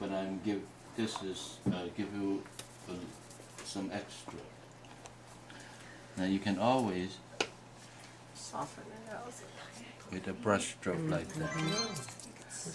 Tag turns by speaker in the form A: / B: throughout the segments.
A: but this is give you some extra. Now you can always
B: soften it out
A: with a brush stroke like that,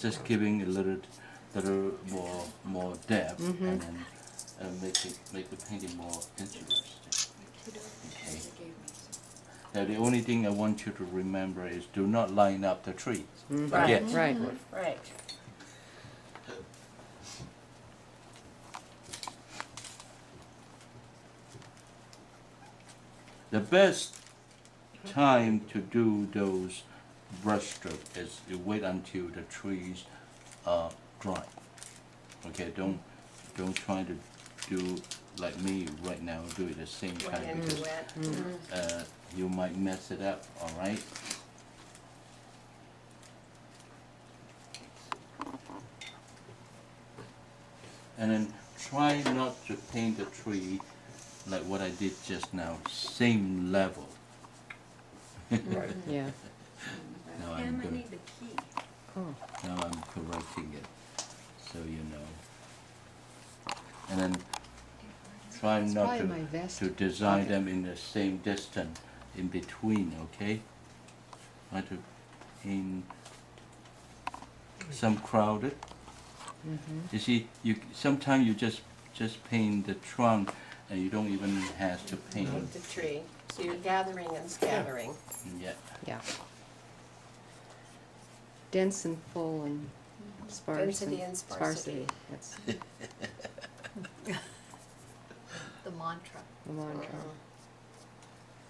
A: just giving a little more depth, and then make the painting more interesting. Okay. Now the only thing I want you to remember is do not line up the trees.
B: Right.
A: Again.
B: Right.
A: The best time to do those brush strokes is you wait until the trees are dry. Okay, don't try to do like me right now. Do it at the same time because you might mess it up. All right. And then try not to paint the tree like what I did just now, same level.
B: Right.
C: Yeah.
A: Now
D: Pam, I
A: I'm
D: need the key.
C: Oh.
A: Now I'm correcting it, so you know. And then try
C: It's
A: not
C: probably my vest
A: to design
C: pocket.
A: them in the same distance in between, okay? Try to paint some crowded. You see, sometimes you just paint the trunk and you don't even have to paint.
B: The tree. So you're gathering and scattering.
A: Yeah.
C: Yeah. Dense and full and sparse.
B: Density and sparsity.
C: That's
D: The mantra.
C: the mantra.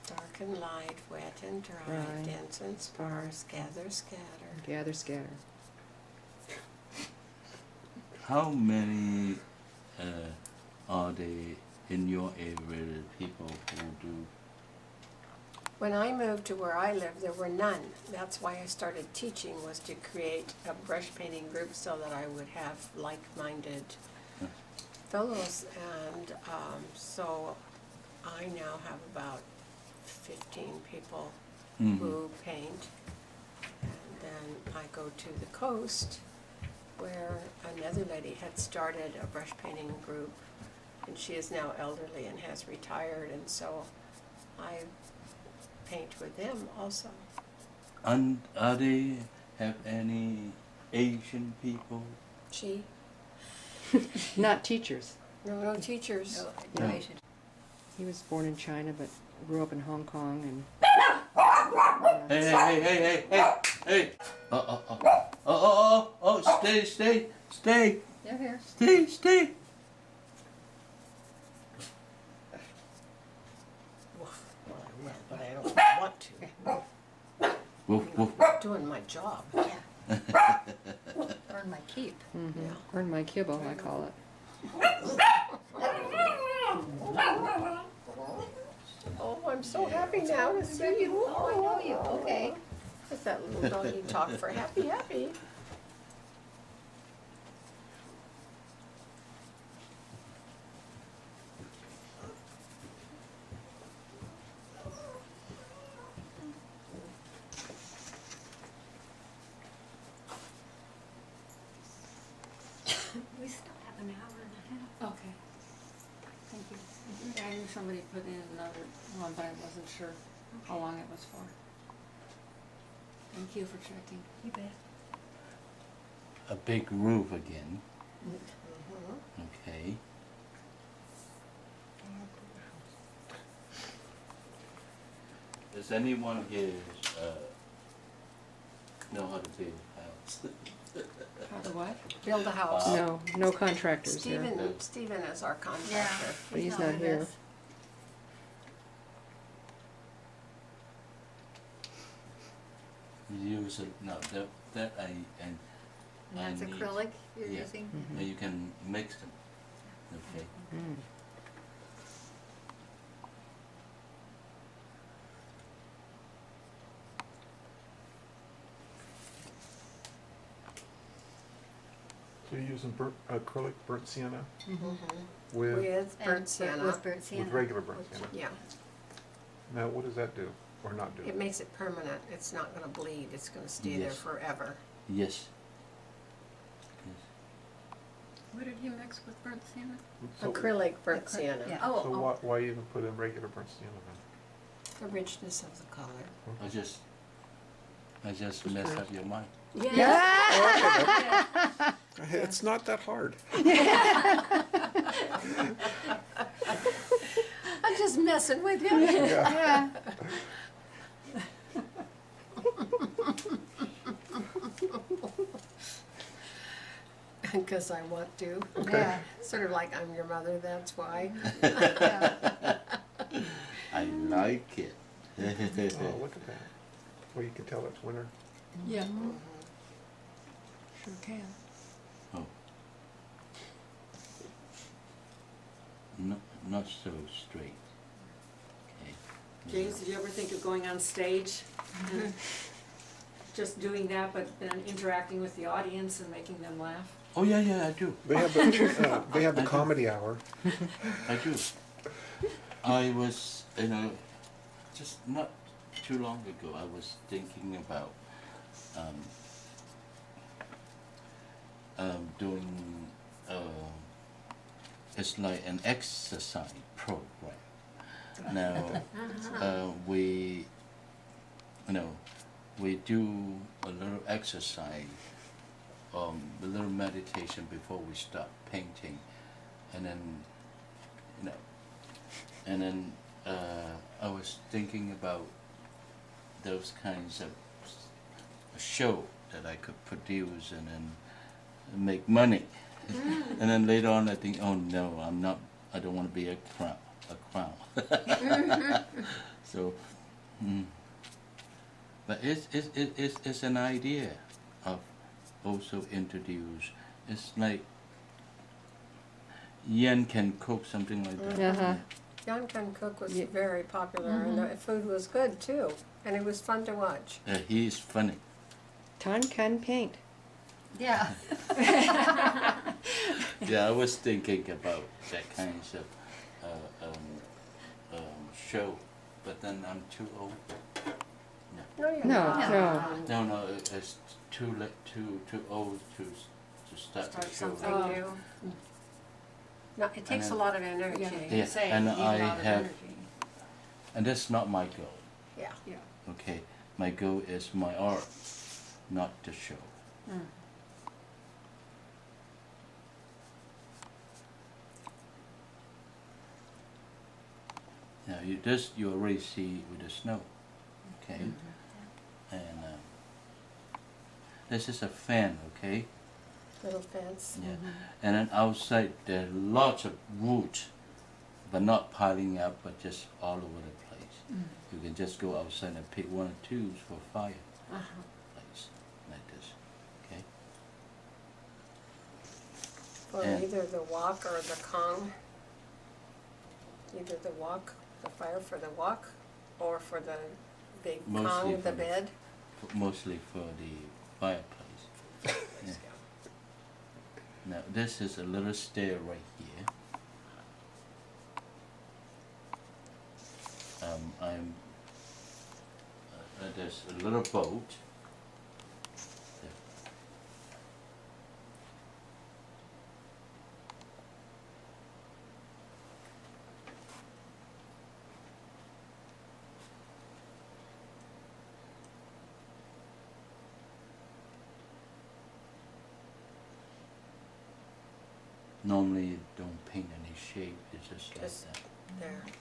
B: Dark and light, wet and dry,
C: Right.
B: dense and sparse, gather, scatter.
C: Gather, scatter.
A: How many are there in your area, people who do?
B: When I moved to where I live, there were none. That's why I started teaching, was to create a brush painting group so that I would have like-minded fellows. And so I now have about 15 people who paint. And then I go to the coast where another lady had started a brush painting group, and she is now elderly and has retired, and so I paint with them also.
A: And are they have any Asian people?
B: She?
C: Not teachers.
B: No teachers.
D: No, I should.
C: He was born in China but grew up in Hong Kong and
A: Hey! Oh! Stay!
D: They're here.
A: Stay!
B: But I don't want to.
A: Woof.
B: I'm doing my job.
D: Yeah. Earn my keep.
B: Yeah.
C: earned my kibble, I call it.
B: Oh, I'm so happy now to see you.
D: Oh, I know you. Okay.
B: What's that little doggy talk for happy?
D: We still have an hour and a half. Okay. Thank you. I knew somebody put in another one, but I wasn't sure how long it was for. Thank you for checking. You bet.
A: A big roof again. Okay. Does anyone here know how to build a house?
D: How to what?
B: Build a house.
C: No contractors here.
B: Stephen is our contractor.
C: But he's not here.
A: Use it. No, that I
D: And that's
A: need.
D: acrylic you're
A: Yeah.
D: using?
A: And you can mix them. Okay.
E: So you're using acrylic burnt sienna with
B: With burnt sienna.
D: With burnt sienna.
E: with regular burnt sienna.
B: Yeah.
E: Now, what does that do or not do?
B: It makes it permanent. It's not going to bleed. It's going to stay there
A: Yes.
B: forever.
A: Yes.
D: What did you mix with burnt sienna?
E: So,
B: Acrylic burnt
D: Acrylic,
B: sienna.
D: yeah.
E: so
D: Oh,
E: why even put in regular burnt sienna then?
B: The richness of the color.
A: I just mess up your mind.
B: Yeah.
E: It's not that hard.
B: I'm just messing with you.
C: Yeah.
B: Because I want to.
D: yeah.
B: Sort of like I'm your mother, that's why.
D: Yeah.
A: I like it.
E: Oh, look at that. Well, you can tell it's winter.
D: Yeah. Sure can.
A: Oh. Not so straight. Okay.
F: James, did you ever think of going on stage? and Just doing that, but then interacting with the audience and making them laugh?
A: Oh yeah, I do.
E: They have the comedy hour.
A: I do. I was, just not too long ago, I was thinking about doing, it's like an exercise program. Now, we do a little exercise, a little meditation before we start painting, and then, I was thinking about those kinds of show that I could produce and then make money. And then later on I think, oh no, I don't want to be a clown. So, but it's an idea of also introduce. It's like Yen can cook something like that.
C: Uh-huh.
B: Jan Can Cook was
C: Yeah.
B: very popular, and the food was good too, and it was fun to watch.
A: He is funny.
C: Tan can paint.
D: Yeah.
A: Yeah, I was thinking about that kind of show, but then I'm too old.
B: No, you're
C: No,
B: not.
C: no.
A: No, it's too late, too old to start the
B: Start
A: show.
B: something new. No, it takes a
A: then-
B: lot of energy.
A: Yeah,
F: Say,
A: and
F: you need a
A: I
F: lot of
A: have-
F: energy.
A: And that's not my goal.
B: Yeah.
A: Okay, my goal is my art, not the show. Now you already see with the snow, okay, and this is a fan, okay,
B: Little fence.
A: yeah, and then outside there are lots of wood, but not piling up, but just all over the place. You can just go outside and pick one or two for fire. Place like this, okay.
B: For
A: And-
B: either the wok or the kong. Either the wok, the fire for the wok, or for the big
A: Mostly
B: kong,
A: for
B: the
A: the-
B: bed.
A: Mostly for the fireplace. Yeah. Now this is a little stair right here. There's a little boat. There. Normally you don't paint any shape, it's just like
B: Just-
A: that.
B: There.
A: Okay.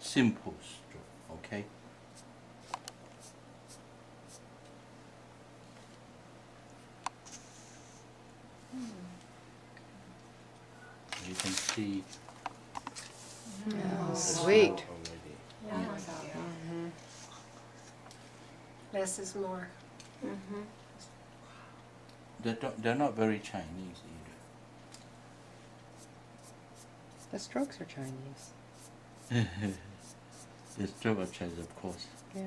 A: Simple stroke, okay? You can see
C: Oh,
A: the
C: sweet.
A: snow already.
B: Yeah. Less is more.
A: They're not very Chinese either.
C: The strokes are Chinese.
A: The stroke of Chinese, of course.
C: Yeah.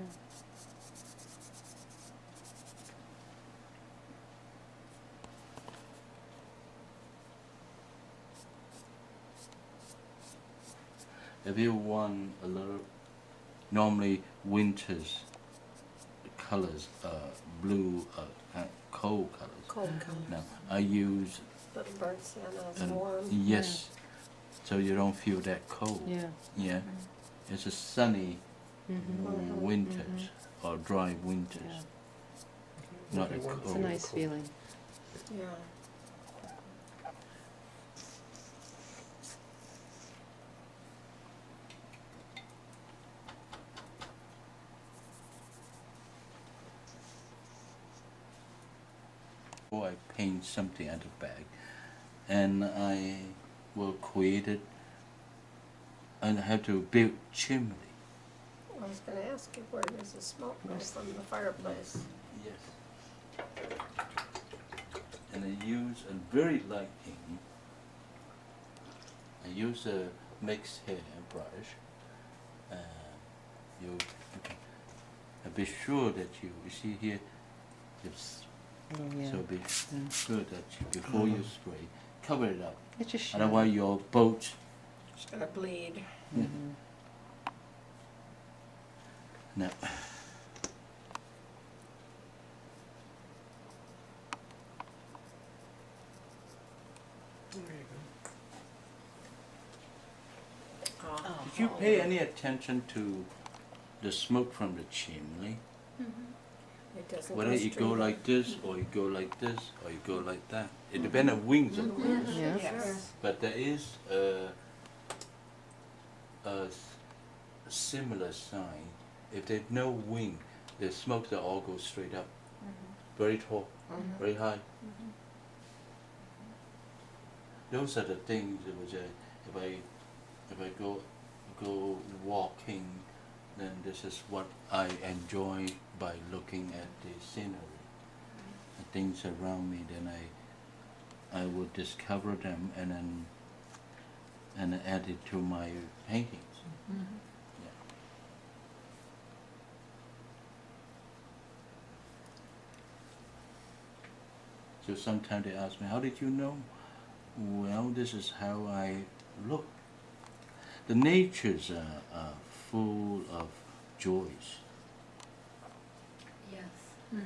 A: if you want a little, normally winter's colors are blue, kind of cold colors.
B: Cold colors.
A: Now I use
B: Little burnt siennas, warm.
A: yes, so you don't feel that cold.
C: Yeah.
A: Yeah, it's a sunny
C: Mm-hmm.
A: winters or dry winters,
C: Yeah.
A: not a
E: If you want
C: It's a
A: cold.
C: nice feeling.
B: Yeah.
A: Or I paint something at the back, and I will create it, and I have to build chimney.
B: I was gonna ask you, where does the smoke go from the fireplace?
A: Yes. And I use a very light ink. I use a mixed hair brush. You okay. Be sure that you see here, it's
C: Oh, yeah.
A: so be
C: Yeah.
A: sure that before you spray, cover it up.
C: It's just
A: Otherwise your boat.
B: It's gonna bleed.
C: Mm-hmm.
A: Now,
E: There you
B: Oh.
A: did you pay any attention to the smoke from the chimney?
B: It doesn't
A: Whether
B: go
A: you
B: straight
A: go
B: up.
A: like this, or you go like this, or you go like that. It depends on wings, of course.
C: Yeah.
B: Yes.
A: But there is a similar sign. If there's no wing, the smoke that all goes straight up, very tall, very high. Those are the things which if I go walking, then this is what I enjoy by looking at the scenery, the things around me. Then I will discover them and add it to my paintings. Yeah. So sometimes they ask me, how did you know? Well, this is how I look. The natures are full of joys.
D: Yes.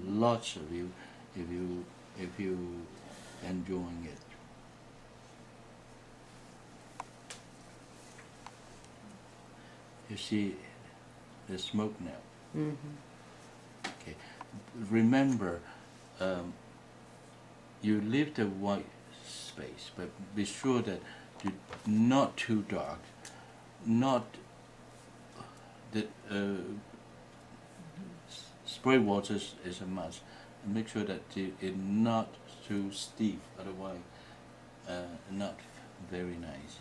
A: Lots of you, if you enjoying it. You see the smoke now.
C: Mm-hmm.
A: Okay. Remember, you leave the white space, but be sure that you not too dark, not that spray water is a must. And make sure that it not too stiff, otherwise not very nice.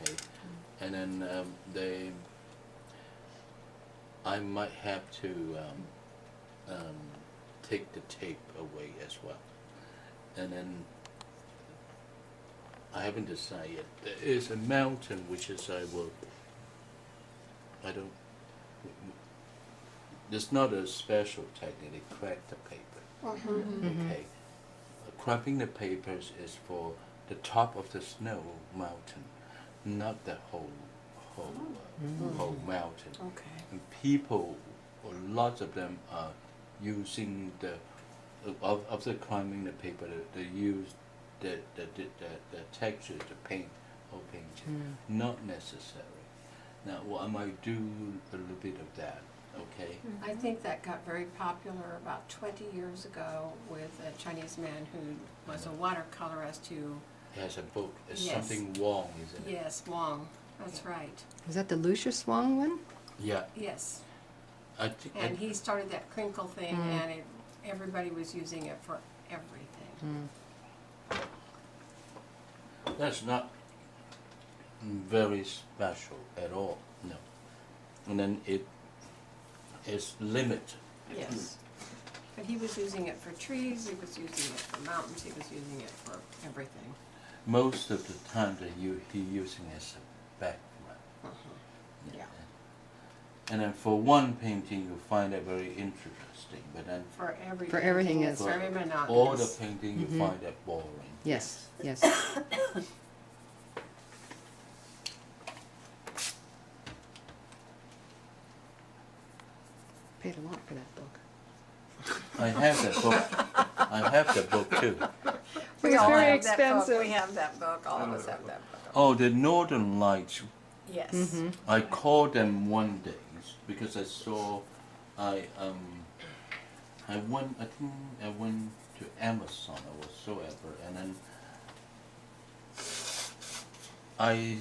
A: Okay. And then I might have to take the tape away as well. And then I haven't decided yet. There is a mountain which is there's not a special technique, they crack the paper. Okay. Cracking the papers is for the top of the snow mountain, not the whole mountain.
B: Okay.
A: And people, or lots of them are using of the climbing the paper, they use the texture to paint or painting. Not necessary. Now, well, I might do a little bit of that, okay?
B: I think that got very popular about 20 years ago with a Chinese man who was a watercolorist who,
A: It has a book, it's
B: Yes.
A: something Wong, isn't it?
B: yes, Wong, that's right,
C: Was that the Lucius Wong one?
A: Yeah,
B: yes.
A: I think,
B: And he started that crinkle thing
C: Mm.
B: and everybody was using it for everything.
A: that's not very special at all, no. And then it is limited.
B: Yes. But he was using it for trees, he was using it for mountains, he was using it for everything.
A: Most of the time that he using as a background.
B: Yeah.
A: And then for one painting, you find it very interesting, but then
B: For every
C: For everything
B: painting,
C: is-
B: it's very monotonous.
A: all the painting, you
C: Mhm.
A: find it boring.
C: Yes, yes. Paid a lot for that book.
A: I have that book. I have the book too.
B: We
C: It was
B: all
C: very
B: have that book.
C: expensive.
B: We have that book, all of us have that book.
A: Oh, the Northern Lights.
B: Yes.
C: Mhm.
A: I called them one day because I saw, I went, I think I went to Amazon or whatsoever, and then I